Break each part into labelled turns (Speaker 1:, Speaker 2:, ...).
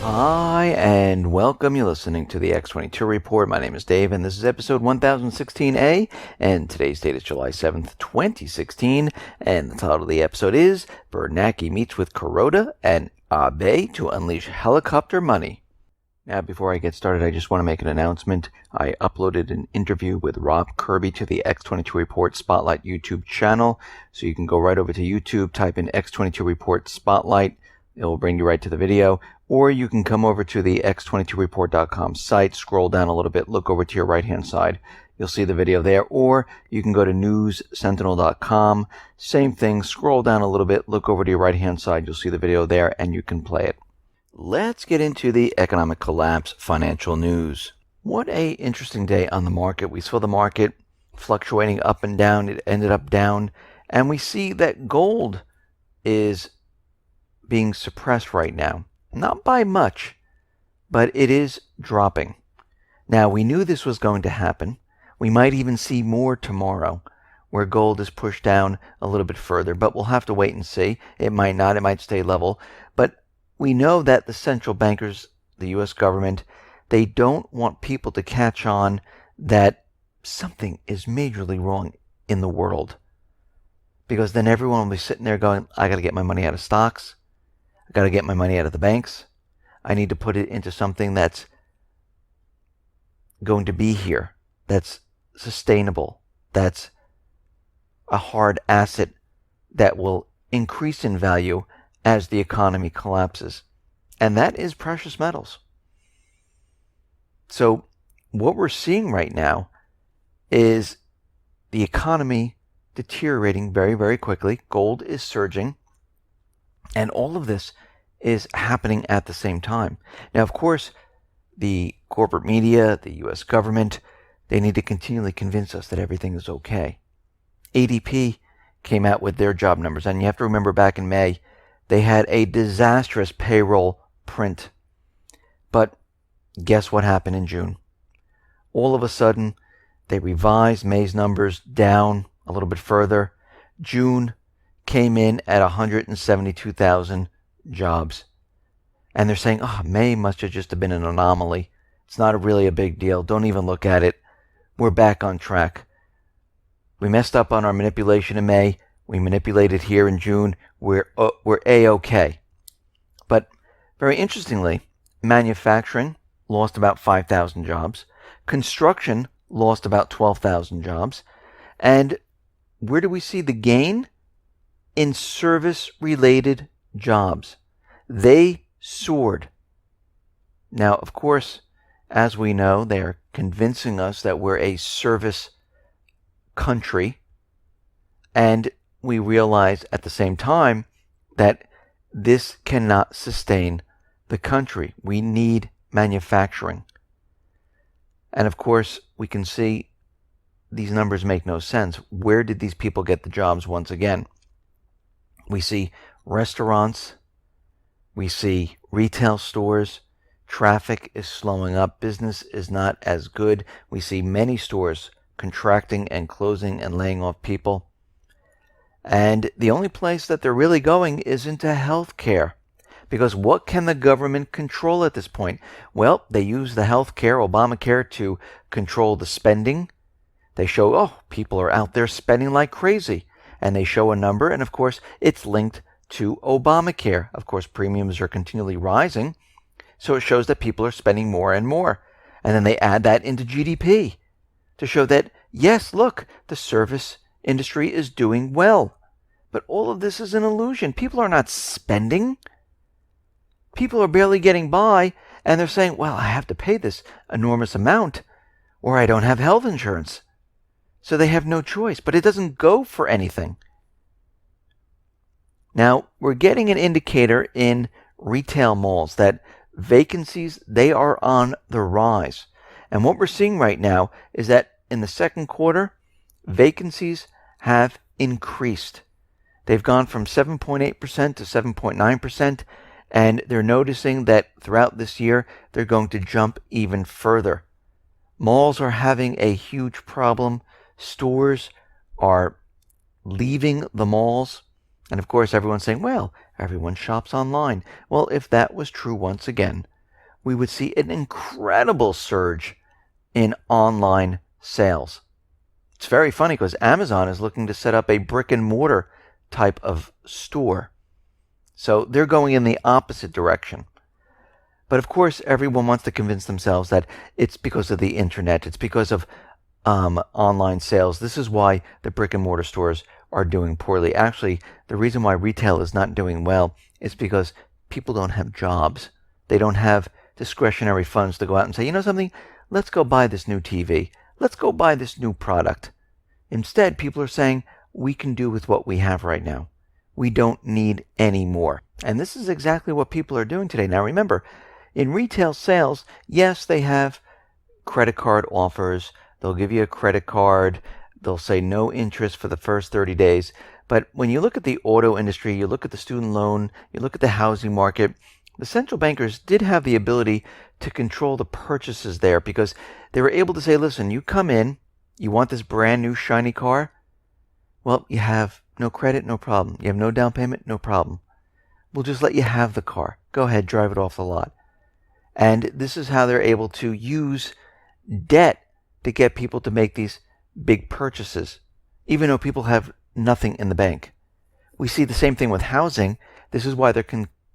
Speaker 1: Hi, and welcome. You're listening to the X22 Report. My name is Dave, and this is episode 1016A, and today's date is July 7th, 2016, and the title of the episode is Bernanke Meets with Kuroda and Abe to Unleash Helicopter Money. Now, before I get started, I just want to make an announcement. I uploaded an interview with Rob Kirby to the X22 Report Spotlight YouTube channel, so you can go right over to YouTube, type in X22 Report Spotlight. It will bring you right to the video. Or you can come over to the x22report.com site, scroll down a little bit, look over to your right-hand side. You'll see the video there. Or you can go to newssentinel.com. Same thing, scroll down a little bit, look over to your right-hand side. You'll see the video there, and you can play it. Let's get into the economic collapse financial news. What a interesting day on the market. We saw the market fluctuating up and down. It ended up down. And we see that gold is being suppressed right now. Not by much, but it is dropping. Now, we knew this was going to happen. We might even see more tomorrow, where gold is pushed down a little bit further, but we'll have to wait and see. It might not, it might stay level. But we know that the central bankers, the U.S. government, they don't want people to catch on that something is majorly wrong in the world. Because then everyone will be sitting there going, I got to get my money out of stocks. I got to get my money out of the banks. I need to put it into something that's going to be here, that's sustainable, that's a hard asset that will increase in value as the economy collapses. And that is precious metals. So what we're seeing right now is the economy deteriorating very, very quickly. Gold is surging. And all of this is happening at the same time. Now, of course, the corporate media, the U.S. government, they need to continually convince us that everything is okay. ADP came out with their job numbers, and you have to remember back in May, they had a disastrous payroll print. But guess what happened in June? All of a sudden, they revised May's numbers down a little bit further. June came in at 172,000 jobs. And they're saying, May must have just been an anomaly. It's not really a big deal. Don't even look at it. We're back on track. We messed up on our manipulation in May. We manipulated here in June. We're A-okay. But very interestingly, manufacturing lost about 5,000 jobs. Construction lost about 12,000 jobs. And where do we see the gain? In service-related jobs. They soared. Now, of course, as we know, they are convincing us that we're a service country, and we realize at the same time that this cannot sustain the country. We need manufacturing. And of course, we can see these numbers make no sense. Where did these people get the jobs once again? We see restaurants, we see retail stores, traffic is slowing up, business is not as good. We see many stores contracting and closing and laying off people. And the only place that they're really going is into healthcare. Because what can the government control at this point? Well, they use the healthcare, Obamacare, to control the spending. They show, people are out there spending like crazy. And they show a number, and of course, it's linked to Obamacare. Of course, premiums are continually rising, so it shows that people are spending more and more. And then they add that into GDP to show that, yes, look, the service industry is doing well. But all of this is an illusion. People are not spending. People are barely getting by, and they're saying, well, I have to pay this enormous amount, or I don't have health insurance. So they have no choice, but it doesn't go for anything. Now, we're getting an indicator in retail malls that vacancies, they are on the rise. And what we're seeing right now is that in the second quarter, vacancies have increased. They've gone from 7.8% to 7.9%, and they're noticing that throughout this year, they're going to jump even further. Malls are having a huge problem. Stores are leaving the malls. And of course, everyone's saying, well, everyone shops online. Well, if that was true once again, we would see an incredible surge in online sales. It's very funny because Amazon is looking to set up a brick and mortar type of store. So they're going in the opposite direction. But of course, everyone wants to convince themselves that it's because of the internet. It's because of online sales. This is why the brick and mortar stores are doing poorly. Actually, the reason why retail is not doing well is because people don't have jobs. They don't have discretionary funds to go out and say, you know something, let's go buy this new TV. Let's go buy this new product. Instead, people are saying, we can do with what we have right now. We don't need any more. And this is exactly what people are doing today. Now remember, in retail sales, yes, they have credit card offers. They'll give you a credit card. They'll say no interest for the first 30 days. But when you look at the auto industry, you look at the student loan, you look at the housing market, the central bankers did have the ability to control the purchases there because they were able to say, listen, you come in, you want this brand new shiny car? Well, you have no credit, no problem. You have no down payment, no problem. We'll just let you have the car. Go ahead, drive it off the lot. And this is how they're able to use debt to get people to make these big purchases, even though people have nothing in the bank. We see the same thing with housing. This is why they're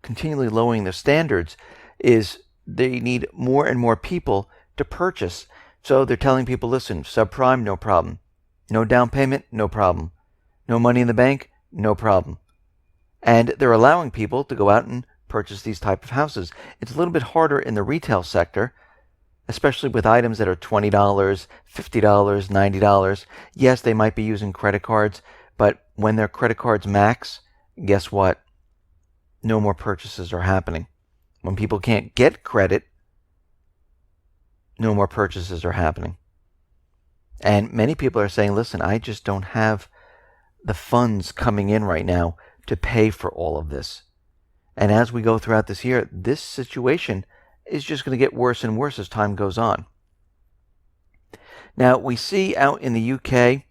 Speaker 1: continually lowering their standards, is they need more and more people to purchase. So they're telling people, listen, subprime, no problem. No down payment, no problem. No money in the bank, no problem. And they're allowing people to go out and purchase these type of houses. It's a little bit harder in the retail sector, especially with items that are $20, $50, $90. Yes, they might be using credit cards, but when their credit cards max, guess what? No more purchases are happening. When people can't get credit, no more purchases are happening. And many people are saying, listen, I just don't have the funds coming in right now to pay for all of this. And as we go throughout this year, this situation is just going to get worse and worse as time goes on. Now, we see out in the UK,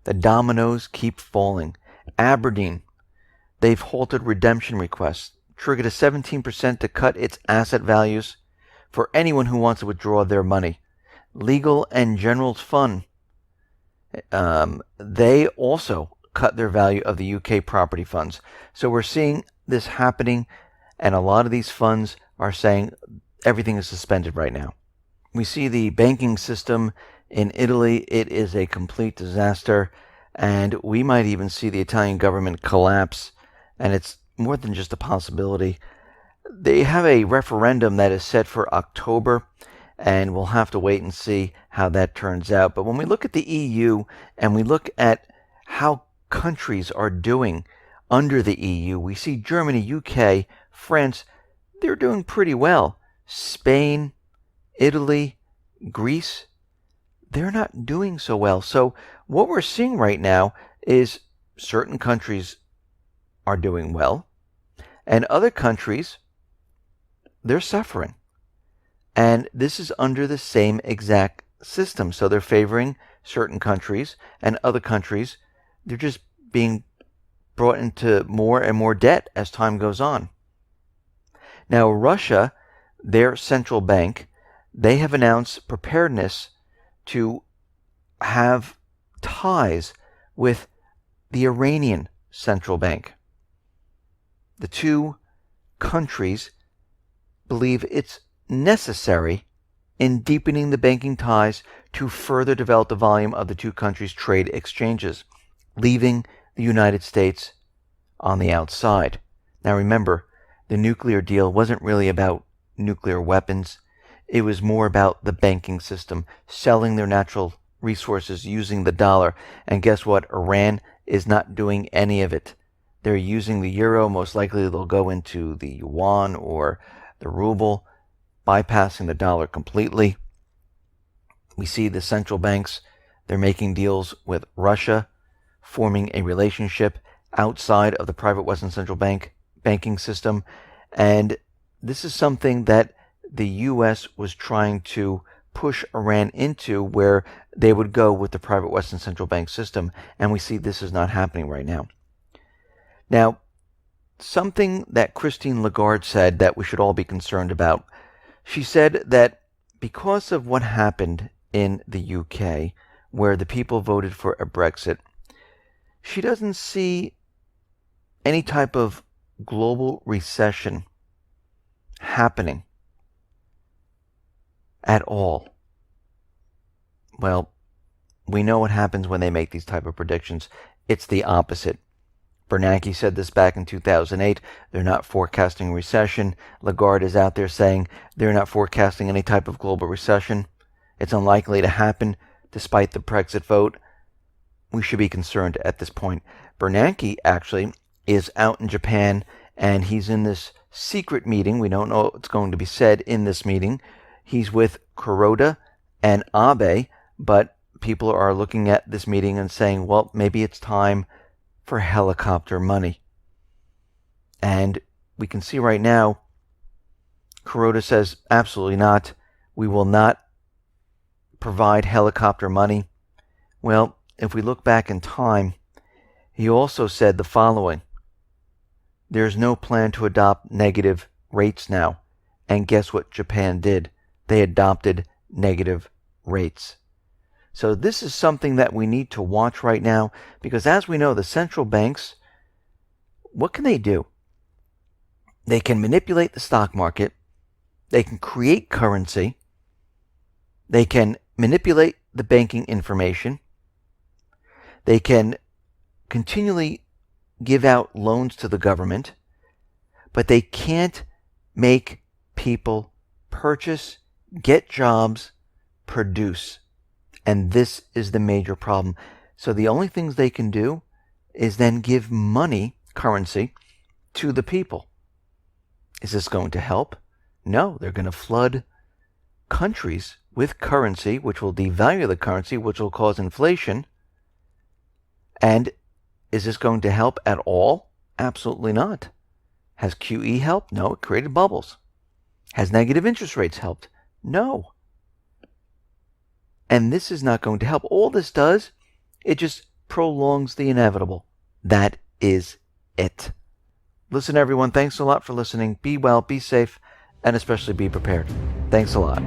Speaker 1: the dominoes keep falling. Aberdeen, they've halted redemption requests, triggered a 17% to cut its asset values for anyone who wants to withdraw their money. Legal and General's Fund, they also cut their value of the UK property funds. So we're seeing this happening, and a lot of these funds are saying everything is suspended right now. We see the banking system in Italy. It is a complete disaster, and we might even see the Italian government collapse, and it's more than just a possibility. They have a referendum that is set for October, and we'll have to wait and see how that turns out. But when we look at the EU and we look at how countries are doing under the EU, we see Germany, UK, France, they're doing pretty well. Spain, Italy, Greece, they're not doing so well. So what we're seeing right now is certain countries are doing well, and other countries, they're suffering. And this is under the same exact system. So they're favoring certain countries, and other countries, they're just being brought into more and more debt as time goes on. Now, Russia, their central bank, they have announced preparedness to have ties with the Iranian central bank. The two countries believe it's necessary in deepening the banking ties to further develop the volume of the two countries' trade exchanges, leaving the United States on the outside. Now remember, the nuclear deal wasn't really about nuclear weapons. It was more about the banking system, selling their natural resources using the dollar. And guess what? Iran is not doing any of it. They're using the euro. Most likely they'll go into the yuan or the ruble, bypassing the dollar completely. We see the central banks, they're making deals with Russia, forming a relationship outside of the private Western Central Bank banking system. And this is something that the U.S. was trying to push Iran into, where they would go with the private Western Central Bank system. And we see this is not happening right now. Now, something that Christine Lagarde said that we should all be concerned about. She said that because of what happened in the UK, where the people voted for a Brexit, she doesn't see any type of global recession happening at all. Well, we know what happens when they make these type of predictions. It's the opposite. Bernanke said this back in 2008. They're not forecasting recession. Lagarde is out there saying they're not forecasting any type of global recession. It's unlikely to happen despite the Brexit vote. We should be concerned at this point. Bernanke actually is out in Japan, and he's in this secret meeting. We don't know what's going to be said in this meeting. He's with Kuroda and Abe, but people are looking at this meeting and saying, well, maybe it's time for helicopter money. And we can see right now, Kuroda says, absolutely not. We will not provide helicopter money. Well, if we look back in time, he also said the following: there's no plan to adopt negative rates now. And guess what Japan did? They adopted negative rates. So this is something that we need to watch right now, because as we know, the central banks, what can they do? They can manipulate the stock market. They can create currency. They can manipulate the banking information. They can continually give out loans to the government, but they can't make people purchase, get jobs, produce. And this is the major problem. So the only things they can do is then give money, currency, to the people. Is this going to help? No, they're going to flood countries with currency, which will devalue the currency, which will cause inflation. And is this going to help at all? Absolutely not. Has QE helped? No, it created bubbles. Has negative interest rates helped? No. And this is not going to help. All this does, it just prolongs the inevitable. That is it. Listen, everyone, thanks a lot for listening. Be well, be safe, and especially be prepared. Thanks a lot.